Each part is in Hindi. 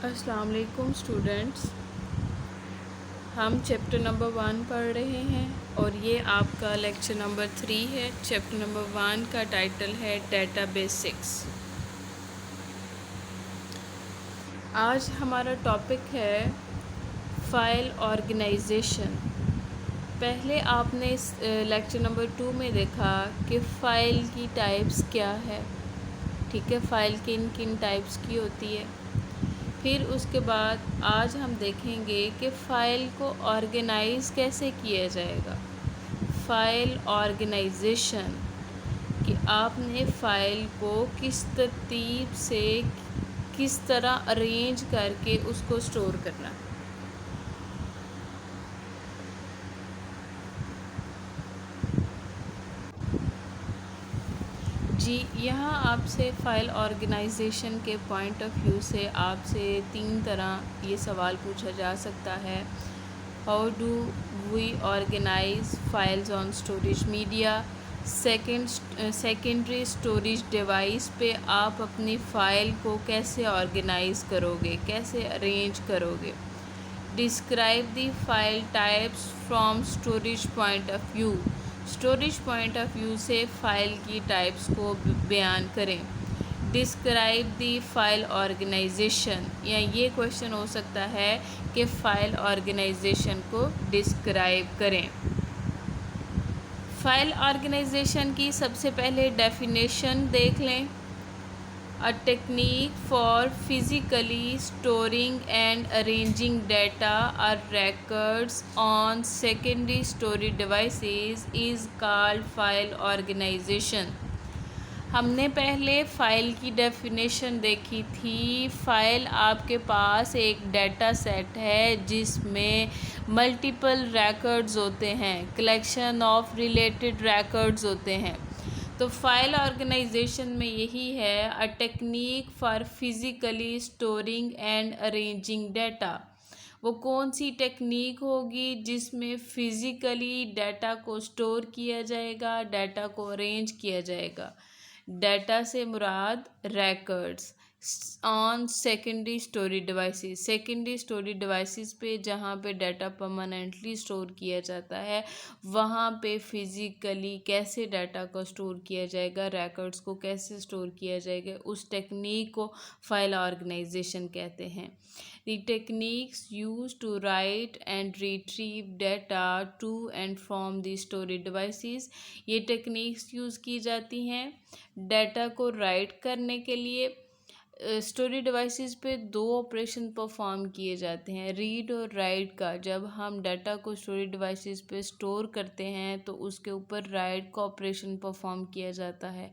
अस्सलाम वालेकुम स्टूडेंट्स। हम चैप्टर नंबर 1 पढ़ रहे हैं और ये आपका लेक्चर नंबर 3 है। चैप्टर नंबर 1 का टाइटल है डेटा बेसिक्स। आज हमारा टॉपिक है फ़ाइल ऑर्गेनाइजेशन। पहले आपने इस लेक्चर नंबर 2 में देखा कि फ़ाइल की टाइप्स क्या है। ठीक है, फ़ाइल किन किन टाइप्स की होती है। फिर उसके बाद आज हम देखेंगे कि फ़ाइल को ऑर्गेनाइज़ कैसे किया जाएगा। फ़ाइल ऑर्गेनाइजेशन कि आपने फ़ाइल को किस तरतीब से किस तरह अरेंज करके उसको स्टोर करना है। जी, यहाँ आपसे फ़ाइल ऑर्गेनाइजेशन के पॉइंट ऑफ व्यू से आपसे 3 तरह ये सवाल पूछा जा सकता है। How do we organize files on storage media. Secondary storage device पे आप अपनी फ़ाइल को कैसे ऑर्गेनाइज़ करोगे, कैसे अरेंज करोगे। Describe the file types from storage point of view. Storage point of view से फ़ाइल की टाइप्स को बयान करें। डिस्क्राइब दी फाइल ऑर्गेनाइजेशन, या ये क्वेश्चन हो सकता है कि फ़ाइल ऑर्गेनाइजेशन को डिस्क्राइब करें। फ़ाइल ऑर्गेनाइजेशन की सबसे पहले डेफिनेशन देख लें। A technique for physically storing and arranging data or records on secondary storage devices is called file organization। हमने पहले फ़ाइल की डेफिनेशन देखी थी। फ़ाइल आपके पास एक डाटा सेट है जिसमें मल्टीपल रिकॉर्ड्स होते हैं, कलेक्शन ऑफ रिलेटेड रिकॉर्ड्स होते हैं। तो फाइल ऑर्गेनाइजेशन में यही है, a technique for physically storing and arranging data. वो कौन सी टेक्निक होगी जिसमें फ़िज़िकली डाटा को स्टोर किया जाएगा, डाटा को अरेंज किया जाएगा। डाटा से मुराद records on secondary storage devices. Secondary storage devices पे जहाँ पे डाटा परमानेंटली स्टोर किया जाता है, वहाँ पे फिज़िकली कैसे डाटा को स्टोर किया जाएगा, रिकॉर्ड्स को कैसे स्टोर किया जाएगा, उस टेक्निक को फाइल ऑर्गेनाइजेशन कहते हैं। The techniques use to write and retrieve data to and from the storage devices. ये टेक्निक्स यूज़ की जाती हैं डाटा को राइट करने के लिए। स्टोरेज डिवाइसेस पे 2 ऑपरेशन परफॉर्म किए जाते हैं, रीड और राइट का। जब हम डाटा को स्टोरेज डिवाइसेस पे स्टोर करते हैं तो उसके ऊपर राइट का ऑपरेशन परफॉर्म किया जाता है,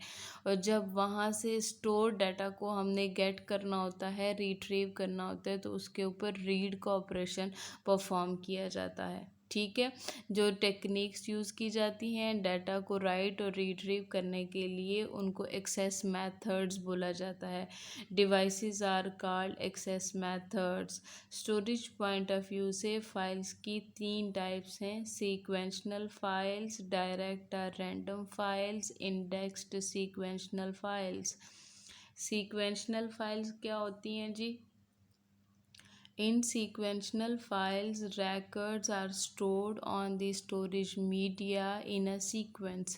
और जब वहाँ से स्टोर डाटा को हमने गेट करना होता है, रिट्रीव करना होता है, तो उसके ऊपर रीड का ऑपरेशन परफॉर्म किया जाता है। ठीक है, जो टेक्निक्स यूज़ की जाती हैं डाटा को राइट और रिट्रीव करने के लिए, उनको एक्सेस मेथड्स बोला जाता है। Devices are called access methods. Storage point of view से फाइल्स की 3 टाइप्स हैं, सीक्वेंशनल फाइल्स, डायरेक्ट और random files, indexed sequential files. Sequential files क्या होती हैं जी? In sequential files, records are stored on the storage media in a sequence।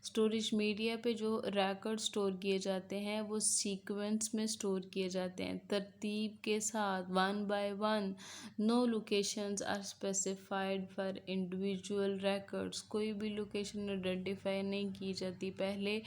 Storage media पे जो रिकॉर्ड स्टोर किए जाते हैं वो सीक्वेंस में स्टोर किए जाते हैं, तरतीब के साथ, 1 by 1। No locations are specified for individual records. कोई भी लोकेशन आइडेंटिफाई नहीं की जाती पहले।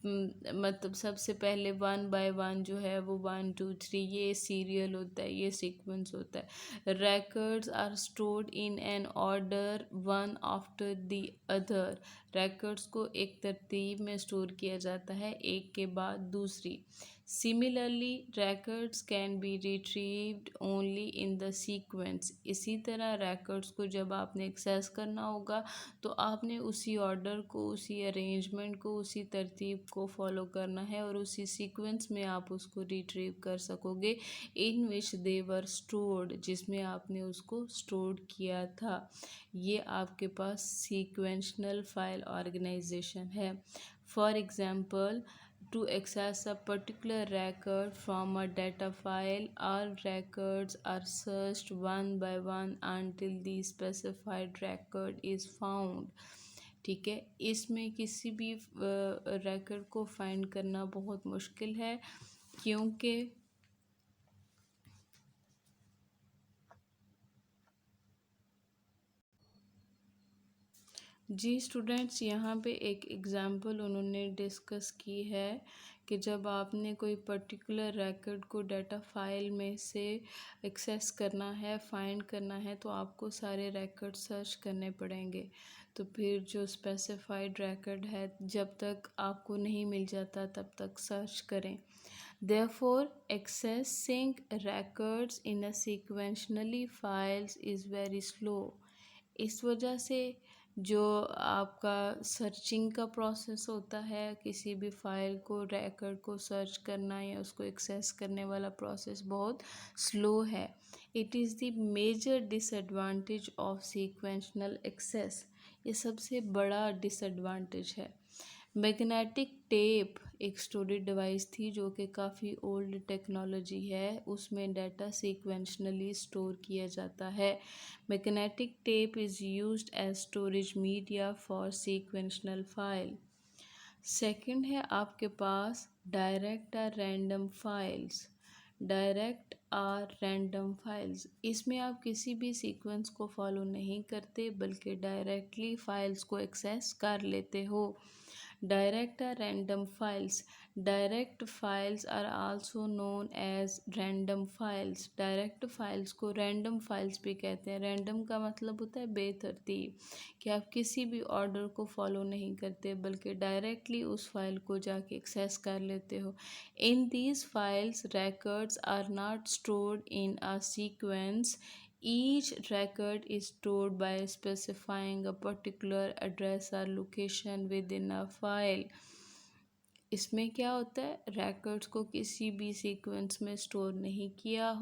मतलब सबसे पहले 1 बाय 1 जो है वो 1 2 3 ये सीरियल होता है, ये सीक्वेंस होता है। Records are stored in an order one after the other. Records को एक तरतीब में स्टोर किया जाता है, एक के बाद दूसरी। Similarly records can be retrieved only in the sequence. इसी तरह रिकॉर्ड्स को जब आपने एक्सेस करना होगा तो आपने उसी ऑर्डर को, उसी अरेंजमेंट को, उसी तरतीब को फॉलो करना है और उसी सीक्वेंस में आप उसको रिट्रीव कर सकोगे, इन विच दे वर स्टोर्ड, जिसमें आपने उसको स्टोर किया था। ये आपके पास सीक्वेंशनल फाइल ऑर्गेनाइजेशन है। For example to access a particular record from a data file, all records are searched one by one until the specified record is found. ठीक है, इसमें किसी भी record को find करना बहुत मुश्किल है, क्योंकि जी स्टूडेंट्स, यहाँ पे एक एग्ज़ाम्पल उन्होंने डिस्कस की है कि जब आपने कोई पर्टिकुलर रिकॉर्ड को डाटा फाइल में से एक्सेस करना है, फाइंड करना है, तो आपको सारे रिकॉर्ड सर्च करने पड़ेंगे। तो फिर जो स्पेसिफाइड रिकॉर्ड है, जब तक आपको नहीं मिल जाता तब तक सर्च करें। Therefore, accessing records in a sequentially files is very slow. इस वजह से जो आपका सर्चिंग का प्रोसेस होता है, किसी भी फाइल को, रिकॉर्ड को सर्च करना या उसको एक्सेस करने वाला प्रोसेस बहुत स्लो है। It is the major disadvantage of sequential access. ये सबसे बड़ा डिसएडवांटेज है। मैग्नेटिक टेप एक स्टोरेज डिवाइस थी जो कि काफ़ी ओल्ड टेक्नोलॉजी है, उसमें डाटा सीक्वेंशनली स्टोर किया जाता है। Magnetic tape is used as storage media for sequential file. Second है आपके पास डायरेक्ट और random files. Direct or random files, इसमें आप किसी भी सीक्वेंस को फॉलो नहीं करते बल्कि डायरेक्टली फाइल्स को एक्सेस कर लेते हो। Direct or random files. Direct files are also known as random files. Direct files को random files भी कहते हैं। random का मतलब होता है बेतरतीब, कि आप किसी भी ऑर्डर को फॉलो नहीं करते बल्कि डायरेक्टली उस फाइल को जाके एक्सेस कर लेते हो। In these files, records are not stored in a sequence. Each record is stored by specifying a particular address or location within a file. इसमें क्या होता है, records को किसी भी सीक्वेंस में स्टोर नहीं किया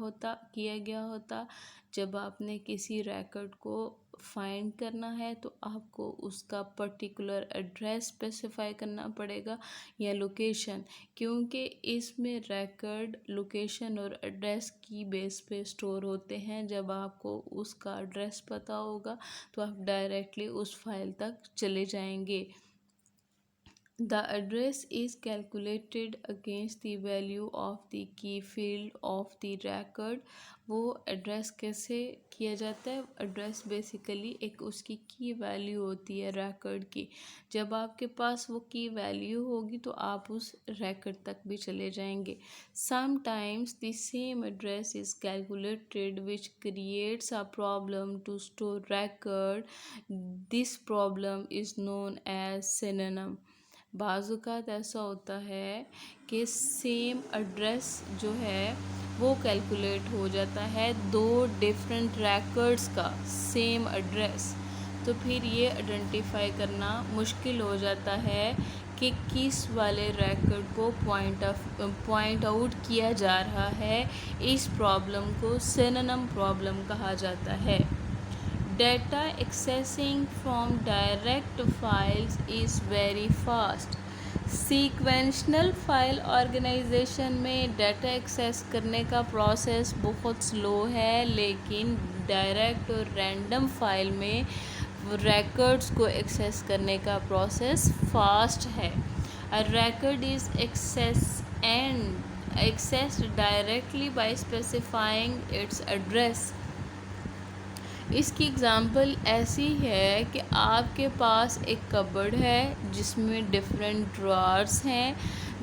गया होता। जब आपने किसी record को फाइंड करना है तो आपको उसका पर्टिकुलर एड्रेस स्पेसिफाई करना पड़ेगा या लोकेशन, क्योंकि इसमें रिकॉर्ड लोकेशन और एड्रेस की बेस पे स्टोर होते हैं। जब आपको उसका एड्रेस पता होगा तो आप डायरेक्टली उस फाइल तक चले जाएंगे। The address is calculated against the value of the key field of the record. वो एड्रेस कैसे किया जाता है, एड्रेस बेसिकली एक उसकी की वैल्यू होती है रिकॉर्ड की। जब आपके पास वो की वैल्यू होगी तो आप उस रिकॉर्ड तक भी चले जाएंगे। Sometimes the same address is calculated which creates a problem to store record. This problem is known as synonym. बाज़ात ऐसा होता है कि सेम एड्रेस जो है वो कैलकुलेट हो जाता है दो डिफरेंट रिकॉर्ड्स का सेम एड्रेस, तो फिर ये आइडेंटिफाई करना मुश्किल हो जाता है कि किस वाले रिकॉर्ड को पॉइंट आउट किया जा रहा है। इस प्रॉब्लम को सिनोनिम प्रॉब्लम कहा जाता है। Data accessing from direct files is very fast. Sequential file organization में डाटा एक्सेस करने का प्रोसेस बहुत स्लो है, लेकिन डायरेक्ट और रैंडम फाइल में रिकॉर्ड्स को एक्सेस करने का प्रोसेस फास्ट है। A record is accessed directly by specifying its address. इसकी एग्ज़ाम्पल ऐसी है कि आपके पास एक कबर्ड है जिसमें डिफरेंट ड्रॉर्स हैं।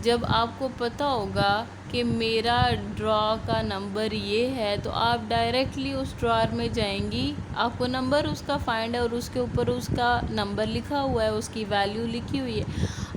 जब आपको पता होगा कि मेरा ड्रॉ का नंबर ये है तो आप डायरेक्टली उस ड्रॉर में जाएंगी, आपको नंबर उसका फाइंड है और उसके ऊपर उसका नंबर लिखा हुआ है, उसकी वैल्यू लिखी हुई है।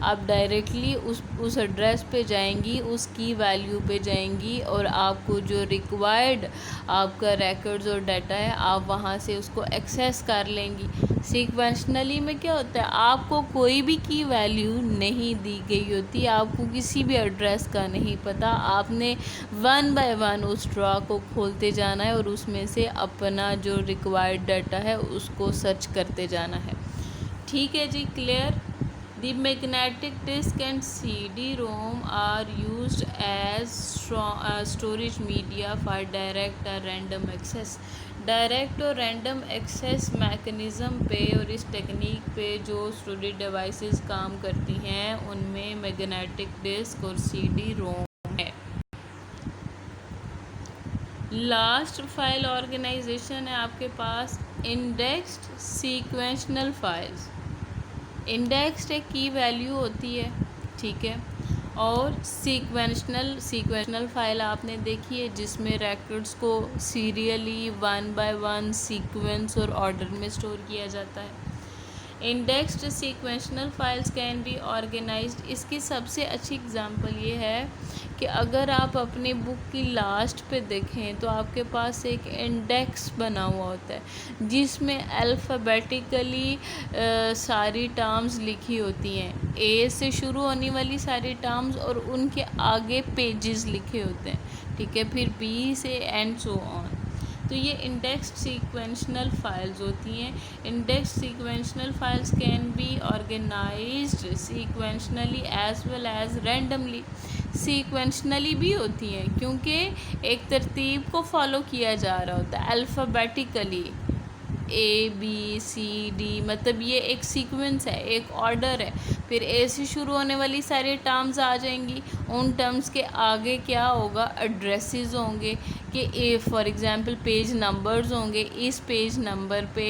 आप डायरेक्टली उस एड्रेस पे जाएंगी, उसकी वैल्यू पे जाएंगी और आपको जो रिक्वायर्ड आपका रिकॉर्ड्स और डाटा है आप वहाँ से उसको एक्सेस कर लेंगी। सीक्वेंशनली में क्या होता है, आपको कोई भी की वैल्यू नहीं दी गई होती, आपको किसी भी एड्रेस का नहीं पता, आपने वन बाय वन उस ड्रॉ को खोलते जाना है और उसमें से अपना जो रिक्वायर्ड डाटा है उसको सर्च करते जाना है। ठीक है जी, clear. The magnetic disk and CD-ROM are used as storage media for direct or random access. Direct और रैंडम एक्सेस मैकेनिज़्म पे और इस टेक्निक पे जो स्टोरेज डिवाइसेस काम करती हैं उनमें मैग्नेटिक डिस्क और CD-ROM है। लास्ट फाइल ऑर्गेनाइजेशन है आपके पास इंडेक्स्ड सीक्वेंशनल फाइल्स। इंडेक्स्ड एक की वैल्यू होती है, ठीक है, और सीक्वेंशनल फाइल आपने देखी है जिसमें रिकॉर्ड्स को सीरियली 1 बाय 1 सीक्वेंस और ऑर्डर में स्टोर किया जाता है। Indexed sequential files can be organized. इसकी सबसे अच्छी एग्जांपल ये है कि अगर आप अपनी बुक की लास्ट पे देखें तो आपके पास एक इंडेक्स बना हुआ होता है जिसमें अल्फ़ाबेटिकली सारी टर्म्स लिखी होती हैं, ए से शुरू होने वाली सारी टर्म्स और उनके आगे पेजेस लिखे होते हैं, ठीक है, फिर बी से एंड सो ऑन। तो ये इंडेक्स्ड सीक्वेंशनल फाइल्स होती हैं। Indexed sequential files can be organized sequentially as well as randomly. Sequentially भी होती हैं क्योंकि एक तरतीब को फॉलो किया जा रहा होता है alphabetically, A B C D, मतलब ये एक सीक्वेंस है, एक ऑर्डर है। फिर ए से शुरू होने वाली सारी टर्म्स आ जाएंगी, उन टर्म्स के आगे क्या होगा, एड्रेसेस होंगे कि A for example page numbers होंगे, इस पेज नंबर पे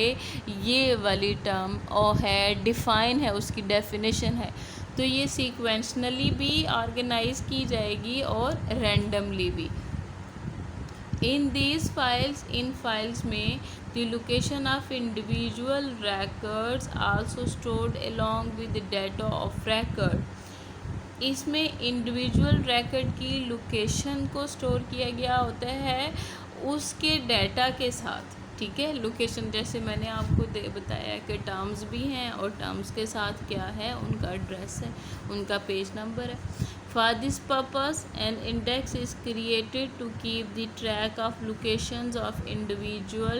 ये वाली टर्म और है, डिफ़ाइन है, उसकी डेफिनेशन है। तो ये सीक्वेंशनली भी ऑर्गेनाइज की जाएगी और रैंडमली भी। इन फाइल्स में the location of individual records also stored along with the data of record। इसमें इंडिविजुअल रिकॉर्ड की लोकेशन को स्टोर किया गया होता है उसके डाटा के साथ, ठीक है। लोकेशन जैसे मैंने आपको बताया कि टर्म्स भी हैं और टर्म्स के साथ क्या है, उनका एड्रेस है, उनका पेज नंबर है। For this purpose, an index is created to keep the track of locations of individual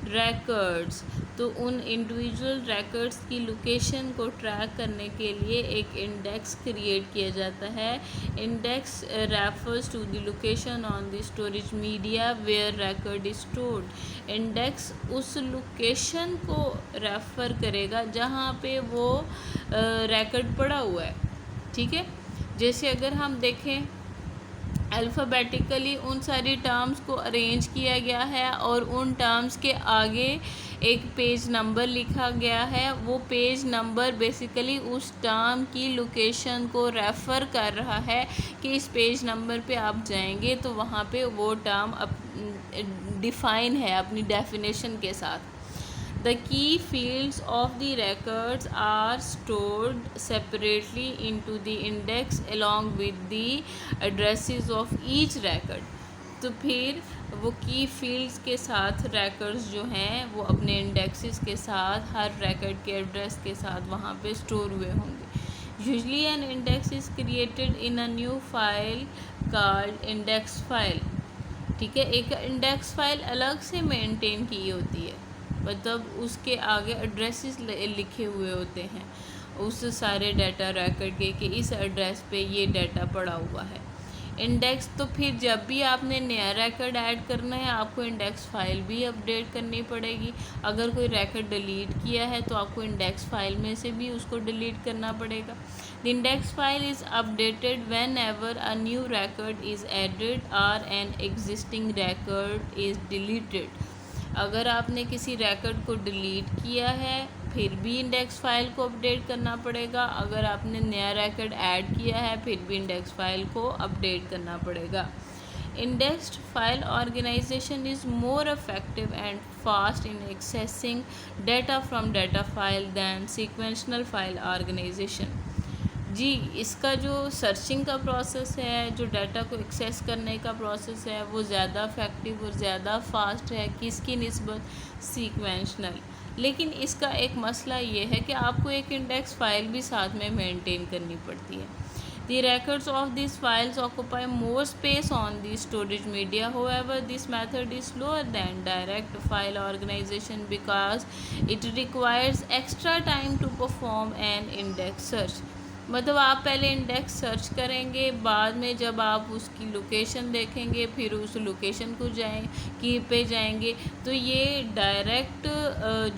records। तो उन इंडिविजुअल रिकॉर्ड्स की लोकेशन को ट्रैक करने के लिए एक इंडेक्स क्रिएट किया जाता है। Index refers to the location on the storage media where record is stored. Index उस लोकेशन को रेफ़र करेगा जहाँ पे वो रिकॉर्ड पड़ा हुआ है, ठीक है। जैसे अगर हम देखें अल्फ़ाबेटिकली उन सारी टर्म्स को अरेंज किया गया है और उन टर्म्स के आगे एक पेज नंबर लिखा गया है, वो पेज नंबर बेसिकली उस टर्म की लोकेशन को रेफ़र कर रहा है कि इस पेज नंबर पे आप जाएंगे तो वहाँ पे वो टर्म डिफ़ाइन है अपनी डेफिनेशन के साथ। The key fields of the records are stored separately into the index along with the addresses of each record। तो फिर वो की फील्ड्स के साथ records जो हैं वो अपने इंडेक्सेस के साथ हर record के एड्रेस के साथ वहाँ पे स्टोर हुए होंगे। Usually an index is created in a new file called index file, ठीक है। एक इंडेक्स फाइल अलग से मेंटेन की होती है, मतलब उसके आगे एड्रेसेस लिखे हुए होते हैं उस सारे डाटा रिकॉर्ड के कि इस एड्रेस पे ये डाटा पड़ा हुआ है। इंडेक्स तो फिर जब भी आपने नया रिकॉर्ड ऐड करना है आपको इंडेक्स फाइल भी अपडेट करनी पड़ेगी। अगर कोई रिकॉर्ड डिलीट किया है तो आपको इंडेक्स फाइल में से भी उसको डिलीट करना पड़ेगा। The index file is updated whenever a new record is added और an existing record is deleted. अगर आपने किसी रिकॉर्ड को डिलीट किया है फिर भी इंडेक्स फाइल को अपडेट करना पड़ेगा, अगर आपने नया रिकॉर्ड ऐड किया है फिर भी इंडेक्स फाइल को अपडेट करना पड़ेगा। Indexed file organization is more effective and fast in accessing data from data file than sequential file organization. जी, इसका जो सर्चिंग का प्रोसेस है, जो डाटा को एक्सेस करने का प्रोसेस है, वो ज़्यादा इफ़ेक्टिव और ज़्यादा फास्ट है किसकी निस्बत, सीक्वेंशनल। लेकिन इसका एक मसला ये है कि आपको एक इंडेक्स फ़ाइल भी साथ में मेंटेन करनी पड़ती है। The records of these files occupy more space on the storage media. However, this method is slower than direct file organization because it requires extra time to perform an index search. मतलब आप पहले इंडेक्स सर्च करेंगे, बाद में जब आप उसकी लोकेशन देखेंगे फिर उस लोकेशन को की पे जाएंगे, तो ये डायरेक्ट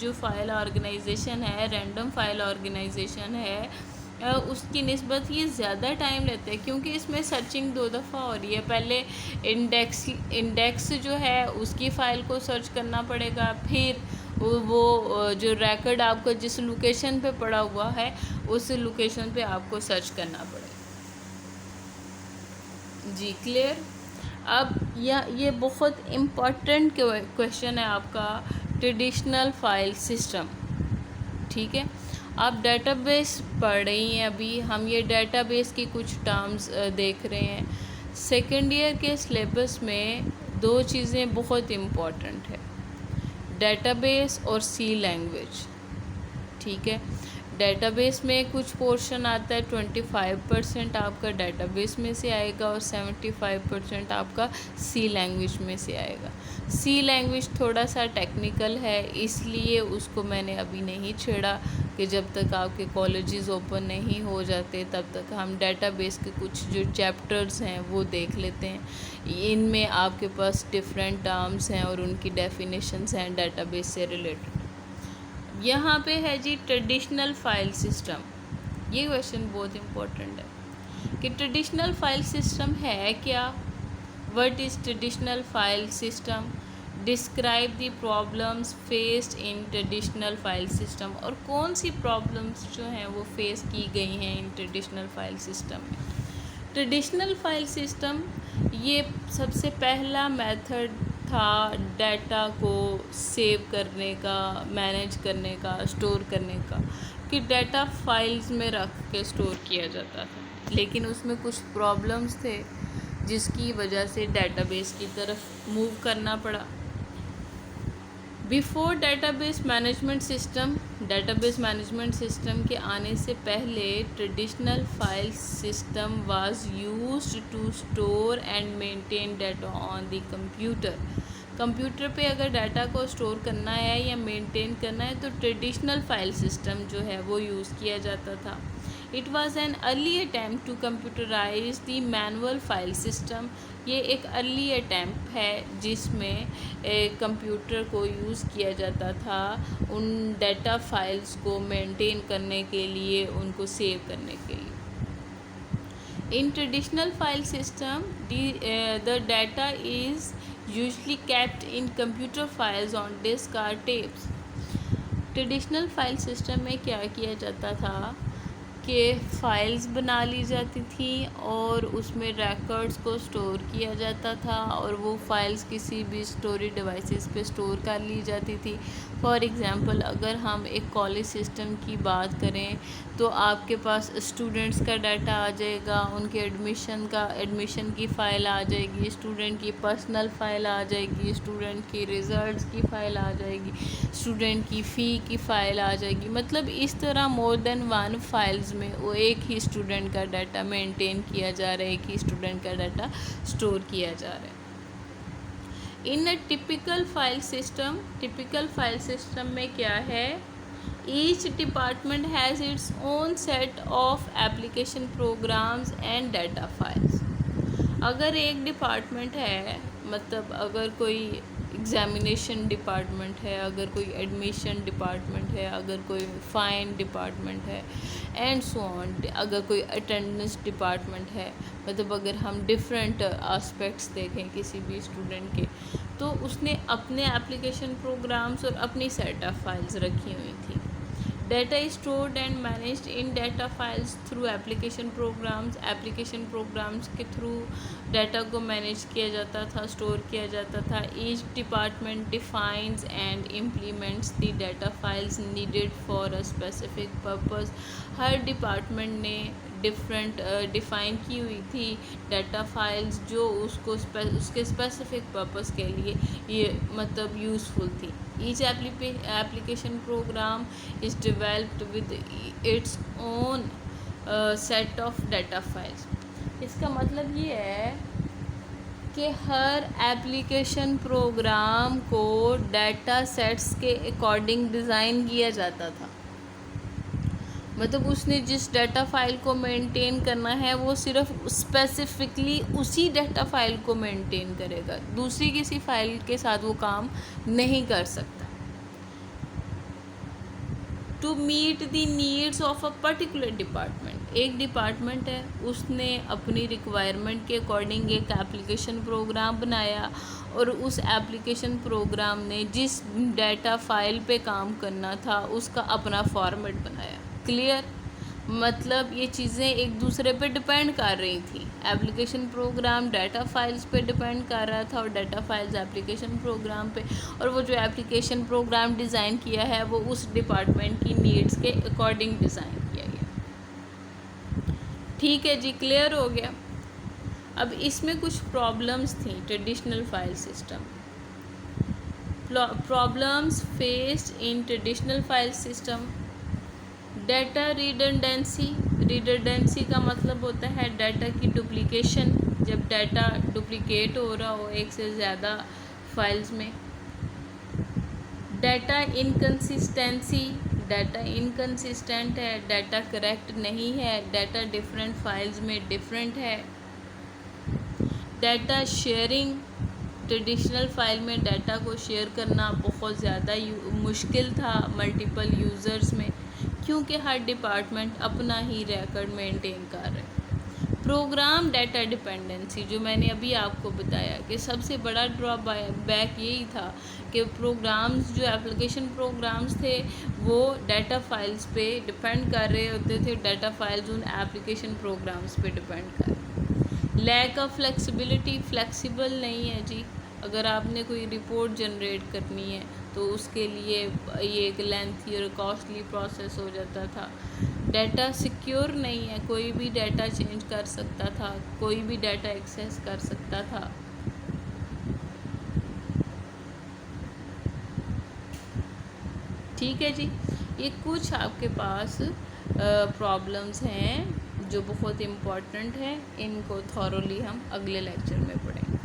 जो फाइल ऑर्गेनाइजेशन है, रैंडम फाइल ऑर्गेनाइजेशन है, उसकी निस्बत ये ज़्यादा टाइम लेता है क्योंकि इसमें सर्चिंग 2 दफ़ा हो रही है। पहले इंडेक्स जो है उसकी फ़ाइल को सर्च करना पड़ेगा, फिर वो जो रिकॉर्ड आपको जिस लोकेशन पे पड़ा हुआ है उस लोकेशन पे आपको सर्च करना पड़ेगा। जी क्लियर। अब ये बहुत इम्पॉर्टेंट क्वेश्चन है आपका, ट्रेडिशनल फाइल सिस्टम। ठीक है, आप डेटाबेस पढ़ रही हैं, अभी हम ये डेटाबेस की कुछ टर्म्स देख रहे हैं। सेकेंड ईयर के सिलेबस में 2 चीज़ें बहुत इम्पॉर्टेंट है, डेटाबेस और सी लैंग्वेज। ठीक है, डेटाबेस में कुछ पोर्शन आता है, 25% आपका डेटाबेस में से आएगा और 75% आपका सी लैंग्वेज में से आएगा। सी लैंग्वेज थोड़ा सा टेक्निकल है, इसलिए उसको मैंने अभी नहीं छेड़ा कि जब तक आपके कॉलेजेस ओपन नहीं हो जाते तब तक हम डेटाबेस के कुछ जो चैप्टर्स हैं वो देख लेते हैं। इनमें आपके पास डिफरेंट टर्म्स हैं और उनकी डेफिनेशंस हैं डेटाबेस से रिलेटेड। यहाँ पे है जी ट्रेडिशनल फाइल सिस्टम। ये क्वेश्चन बहुत इम्पोर्टेंट है कि ट्रेडिशनल फाइल सिस्टम है क्या। What is traditional file system, describe the problems faced in traditional file system, और कौन सी प्रॉब्लम्स जो हैं वो फेस की गई हैं इन ट्रेडिशनल फाइल सिस्टम में। ट्रेडिशनल फाइल सिस्टम ये सबसे पहला मेथड था डाटा को सेव करने का, मैनेज करने का, स्टोर करने का, कि डाटा फाइल्स में रख के स्टोर किया जाता था। लेकिन उसमें कुछ प्रॉब्लम्स थे जिसकी वजह से डेटाबेस की तरफ मूव करना पड़ा। बिफोर डेटाबेस मैनेजमेंट सिस्टम के आने से पहले traditional file system was used to store and maintain data on the computer पे अगर डाटा को स्टोर करना है या मेंटेन करना है तो ट्रेडिशनल फाइल सिस्टम जो है वो यूज़ किया जाता था। It was an early attempt to computerize the manual file system. ये एक अर्ली अटैम्प्ट है जिसमें कंप्यूटर को यूज़ किया जाता था उन डाटा फाइल्स को मेंटेन करने के लिए, उनको सेव करने के लिए। In traditional file system the data is usually kept in computer files on disk or tapes। Traditional file system में क्या किया जाता था कि फ़ाइल्स बना ली जाती थी और उसमें रिकॉर्ड्स को स्टोर किया जाता था और वो फ़ाइल्स किसी भी स्टोरेज डिवाइसेस पे स्टोर कर ली जाती थी। फॉर एग्ज़ाम्पल अगर हम एक कॉलेज सिस्टम की बात करें तो आपके पास स्टूडेंट्स का डाटा आ जाएगा, उनके एडमिशन की फ़ाइल आ जाएगी, स्टूडेंट की पर्सनल फ़ाइल आ जाएगी, स्टूडेंट की रिज़ल्ट्स की फ़ाइल आ जाएगी, स्टूडेंट की फ़ी की फ़ाइल आ जाएगी। मतलब इस तरह मोर देन 1 फाइल्स में वो एक ही स्टूडेंट का डाटा मेंटेन किया जा रहा है, एक ही स्टूडेंट का डाटा स्टोर किया जा रहा है। इन अ टिपिकल फाइल सिस्टम में क्या है, each department has its own set of application programs and data files. अगर एक डिपार्टमेंट है, मतलब अगर कोई एग्ज़ामिनेशन डिपार्टमेंट है, अगर कोई एडमिशन डिपार्टमेंट है, अगर कोई फ़ाइन डिपार्टमेंट है एंड सो ऑन, अगर कोई अटेंडेंस डिपार्टमेंट है, मतलब अगर हम डिफरेंट एस्पेक्ट्स देखें किसी भी स्टूडेंट के, तो उसने अपने एप्लीकेशन प्रोग्राम्स और अपनी सेट ऑफ फाइल्स रखी हुई थी। Data is stored and managed in data files through application programs के थ्रू डाटा को मैनेज किया जाता था, स्टोर किया जाता था। Each department defines and implements the data files needed for a specific purpose. Her department ने डिफ़ाइन की हुई थी डाटा फाइल्स जो उसके स्पेसिफिक पर्पस के लिए ये मतलब यूज़फुल थी। Each application program is developed with its own set of data files. इसका मतलब ये है कि हर एप्लीकेशन प्रोग्राम को डाटा सेट्स के अकॉर्डिंग डिज़ाइन किया जाता था। मतलब उसने जिस डाटा फाइल को मेंटेन करना है वो सिर्फ स्पेसिफिकली उसी डाटा फाइल को मेंटेन करेगा, दूसरी किसी फाइल के साथ वो काम नहीं कर सकता। To meet the needs of a particular department, एक डिपार्टमेंट है, उसने अपनी रिक्वायरमेंट के अकॉर्डिंग एक एप्लीकेशन प्रोग्राम बनाया और उस एप्लीकेशन प्रोग्राम ने जिस डाटा फाइल पे काम करना था उसका अपना फॉर्मेट बनाया। क्लियर? मतलब ये चीज़ें एक दूसरे पे डिपेंड कर रही थी। एप्लीकेशन प्रोग्राम डाटा फाइल्स पे डिपेंड कर रहा था और डाटा फाइल्स एप्लीकेशन प्रोग्राम पे, और वो जो एप्लीकेशन प्रोग्राम डिज़ाइन किया है वो उस डिपार्टमेंट की नीड्स के अकॉर्डिंग डिज़ाइन किया गया। ठीक है जी, क्लियर हो गया। अब इसमें कुछ प्रॉब्लम्स थी traditional file system. Problems faced in traditional file system. Data redundancy का मतलब होता है डाटा की डुप्लीकेशन, जब डाटा डुप्लीकेट हो रहा हो एक से ज़्यादा फाइल्स में। डाटा इनकन्सिस्टेंसी, डाटा इनकन्सिस्टेंट है, डाटा करेक्ट नहीं है, डाटा डिफरेंट फाइल्स में डिफरेंट है। डाटा शेयरिंग, ट्रेडिशनल फाइल में डाटा को शेयर करना बहुत ज़्यादा मुश्किल था मल्टीपल यूज़र्स में, क्योंकि हर डिपार्टमेंट अपना ही रिकॉर्ड मेंटेन कर रहे। प्रोग्राम डाटा डिपेंडेंसी, जो मैंने अभी आपको बताया कि सबसे बड़ा ड्रॉबैक यही था कि प्रोग्राम्स, जो एप्लीकेशन प्रोग्राम्स थे वो डाटा फाइल्स पे डिपेंड कर रहे होते थे, डाटा फाइल्स उन एप्लीकेशन प्रोग्राम्स पे डिपेंड कर रहे। लैक ऑफ फ्लेक्सिबिलिटी, फ्लेक्सिबल नहीं है जी। अगर आपने कोई रिपोर्ट जनरेट करनी है तो उसके लिए ये एक लेंथी और कॉस्टली प्रोसेस हो जाता था। डाटा सिक्योर नहीं है, कोई भी डाटा चेंज कर सकता था, कोई भी डाटा एक्सेस कर सकता था। ठीक है जी, ये कुछ आपके पास प्रॉब्लम्स हैं जो बहुत इम्पोर्टेंट हैं, इनको थॉरोली हम अगले लेक्चर में पढ़ेंगे।